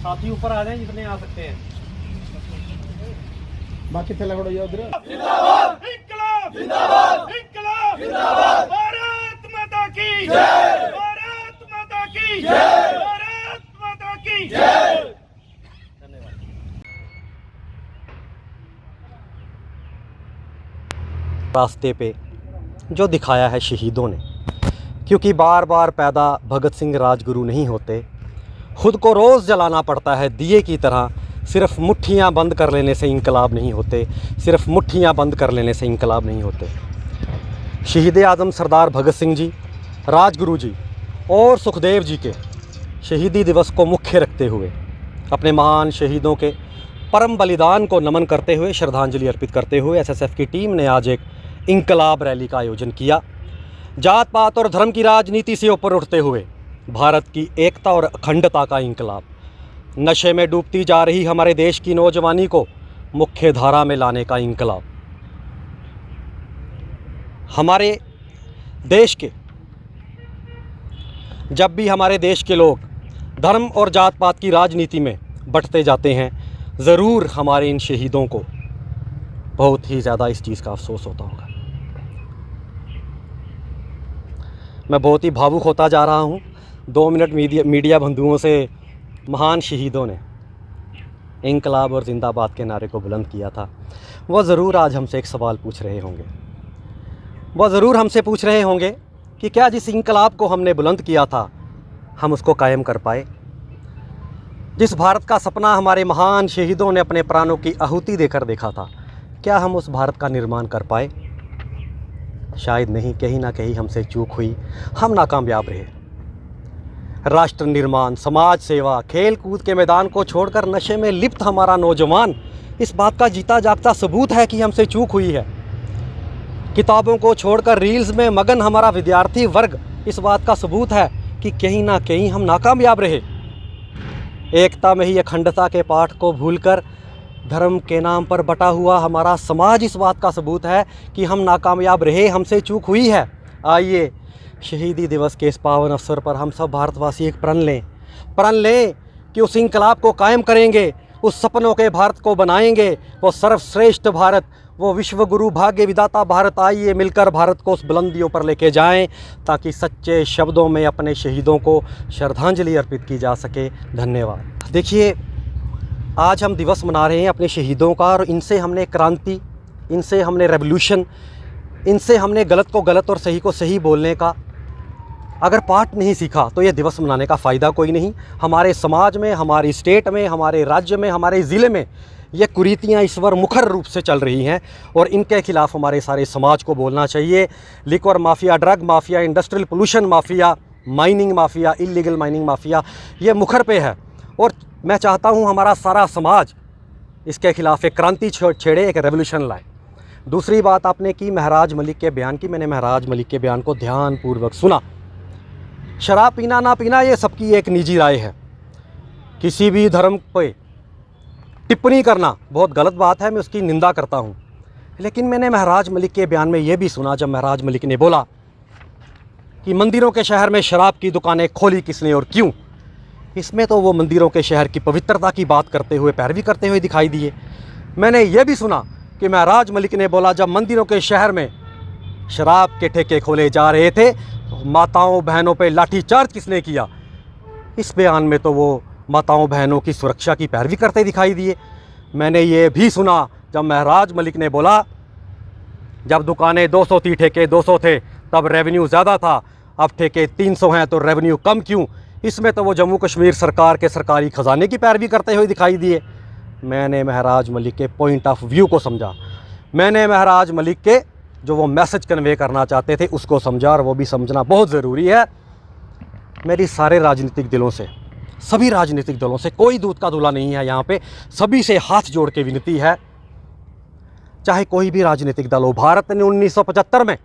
साथी ऊपर आ जाएं जितने आ सकते हैं। बाकी थे लगड़ो ये उधर। जिंदाबाद इंकलाब, जिंदाबाद इंकलाब, जिंदाबाद। भारत माता की जय, भारत माता की जय, भारत माता की जय। रास्ते पे जो दिखाया है शहीदों ने, क्योंकि बार बार पैदा भगत सिंह राजगुरु नहीं होते, खुद को रोज़ जलाना पड़ता है दिए की तरह। सिर्फ मुट्ठियाँ बंद कर लेने से इंकलाब नहीं होते, सिर्फ मुट्ठियाँ बंद कर लेने से इंकलाब नहीं होते। शहीद आज़म सरदार भगत सिंह जी, राजगुरु जी और सुखदेव जी के शहीदी दिवस को मुख्य रखते हुए, अपने महान शहीदों के परम बलिदान को नमन करते हुए, श्रद्धांजलि अर्पित करते हुए एसएसएफ की टीम ने आज एक इंकलाब रैली का आयोजन किया। जात पात और धर्म की राजनीति से ऊपर उठते हुए भारत की एकता और अखंडता का इंकलाब, नशे में डूबती जा रही हमारे देश की नौजवानी को मुख्य धारा में लाने का इंकलाब, हमारे देश के जब भी हमारे देश के लोग धर्म और जात पात की राजनीति में बंटते जाते हैं, ज़रूर हमारे इन शहीदों को बहुत ही ज़्यादा इस चीज़ का अफसोस होता होगा। मैं बहुत ही भावुक होता जा रहा हूँ। 2 मिनट मीडिया बंधुओं से महान शहीदों ने इंकलाब और ज़िंदाबाद के नारे को बुलंद किया था। वह ज़रूर आज हमसे एक सवाल पूछ रहे होंगे, वह ज़रूर हमसे पूछ रहे होंगे कि क्या जिस इंकलाब को हमने बुलंद किया था हम उसको कायम कर पाए। जिस भारत का सपना हमारे महान शहीदों ने अपने प्राणों की आहुति देकर देखा था, क्या हम उस भारत का निर्माण कर पाए? शायद नहीं, कहीं ना कहीं हमसे चूक हुई, हम नाकामयाब रहे। राष्ट्र निर्माण, समाज सेवा, खेल कूद के मैदान को छोड़कर नशे में लिप्त हमारा नौजवान इस बात का जीता जागता सबूत है कि हमसे चूक हुई है। किताबों को छोड़कर रील्स में मगन हमारा विद्यार्थी वर्ग इस बात का सबूत है कि कहीं ना कहीं हम नाकामयाब रहे। एकता में ही अखंडता के पाठ को भूलकर धर्म के नाम पर बटा हुआ हमारा समाज इस बात का सबूत है कि हम नाकामयाब रहे, हमसे चूक हुई है। आइए शहीदी दिवस के इस पावन अवसर पर हम सब भारतवासी एक प्रण लें कि उस इंकलाब को कायम करेंगे, उस सपनों के भारत को बनाएंगे, वो सर्वश्रेष्ठ भारत, वो विश्व गुरु भाग्य विधाता भारत। आइए मिलकर भारत को उस बुलंदियों पर लेके जाएं ताकि सच्चे शब्दों में अपने शहीदों को श्रद्धांजलि अर्पित की जा सके। धन्यवाद। देखिए, आज हम दिवस मना रहे हैं अपने शहीदों का, और इनसे हमने क्रांति, इनसे हमने रेवोल्यूशन, इनसे हमने गलत को गलत और सही को सही बोलने का अगर पाठ नहीं सीखा तो ये दिवस मनाने का फ़ायदा कोई नहीं। हमारे समाज में, हमारी स्टेट में, हमारे राज्य में, हमारे ज़िले में ये कुरीतियाँ इस बार मुखर रूप से चल रही हैं और इनके खिलाफ़ हमारे सारे समाज को बोलना चाहिए। Liquor mafia, drug mafia, industrial pollution mafia, mining mafia, illegal mining mafia, ये मुखर पे है और मैं चाहता हूँ हमारा सारा समाज इसके खिलाफ़ एक क्रांति छेड़े, एक रेवोल्यूशन लाए। दूसरी बात आपने की महराज मलिक के बयान की, मैंने महराज मलिक के बयान को ध्यानपूर्वक सुना। शराब पीना ना पीना ये सबकी एक निजी राय है, किसी भी धर्म पे टिप्पणी करना बहुत गलत बात है, मैं उसकी निंदा करता हूँ। लेकिन मैंने महराज मलिक के बयान में ये भी सुना जब महराज मलिक ने बोला कि मंदिरों के शहर में शराब की दुकानें खोली किसने और क्यों। इसमें तो वो मंदिरों के शहर की पवित्रता की बात करते हुए, पैरवी करते हुए दिखाई दिए। मैंने ये भी सुना कि महराज मलिक ने बोला जब मंदिरों के शहर में शराब के ठेके खोले जा रहे थे तो माताओं बहनों पे लाठीचार्ज किसने किया। इस बयान में तो वो माताओं बहनों की सुरक्षा की पैरवी करते दिखाई दिए। मैंने ये भी सुना जब महराज मलिक ने बोला जब दुकानें 200 थी, ठेके 200 थे, तब रेवेन्यू ज़्यादा था, अब ठेके 300 हैं तो रेवेन्यू कम क्यों। इसमें तो वो जम्मू कश्मीर सरकार के सरकारी ख़जाने की पैरवी करते हुए दिखाई दिए। मैंने महराज मलिक के पॉइंट ऑफ व्यू को समझा, मैंने महराज मलिक के जो वो मैसेज कन्वे करना चाहते थे उसको समझा, और वो भी समझना बहुत ज़रूरी है। मेरी सारे राजनीतिक दलों से, सभी राजनीतिक दलों से, कोई दूध का दूल्हा नहीं है यहाँ पे, सभी से हाथ जोड़ के विनती है, चाहे कोई भी राजनीतिक दल हो। भारत ने 1975 में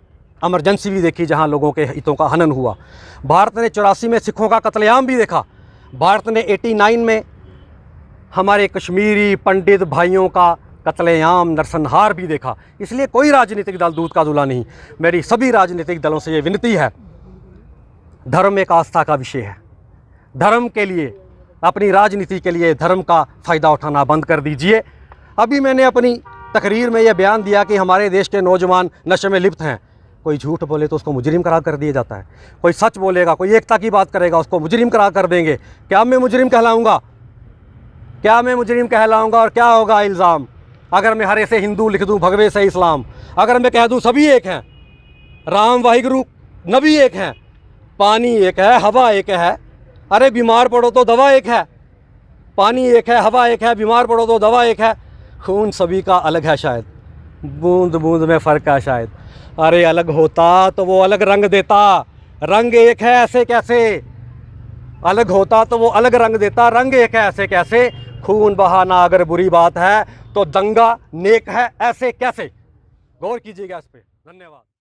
इमरजेंसी भी देखी जहाँ लोगों के हितों का हनन हुआ। भारत ने 84 में सिखों का कत्लेआम भी देखा। भारत ने 89 में हमारे कश्मीरी पंडित भाइयों का कत्लेआम, नरसंहार भी देखा। इसलिए कोई राजनीतिक दल दूध का दूल्हा नहीं। मेरी सभी राजनीतिक दलों से ये विनती है, धर्म एक आस्था का विषय है। धर्म के लिए, अपनी राजनीति के लिए धर्म का फ़ायदा उठाना बंद कर दीजिए। अभी मैंने अपनी तकरीर में यह बयान दिया कि हमारे देश के नौजवान नशे में लिप्त हैं। कोई झूठ बोले तो उसको मुजरिम करार कर दिया जाता है, कोई सच बोलेगा, कोई एकता की बात करेगा, उसको मुजरिम करार कर देंगे। क्या मैं मुजरिम कहलाऊँगा? क्या मैं मुजरिम कहलाऊँगा? और क्या होगा इल्ज़ाम अगर मैं हरे से हिंदू लिख दूँ, भगवे से इस्लाम? अगर मैं कह दूँ सभी एक हैं, राम वाहिगुरु नबी एक हैं, पानी एक है, हवा एक है, अरे बीमार पड़ो तो दवा एक है, पानी एक है, हवा एक है, बीमार पड़ो तो दवा एक है, खून सभी का अलग है शायद, बूंद बूंद में फ़र्क है शायद। अरे अलग होता तो वो अलग रंग देता, रंग एक है ऐसे कैसे? अलग होता तो वो अलग रंग देता, रंग एक है ऐसे कैसे? खून बहाना अगर बुरी बात है तो दंगा नेक है ऐसे कैसे? गौर कीजिएगा इस पे। धन्यवाद।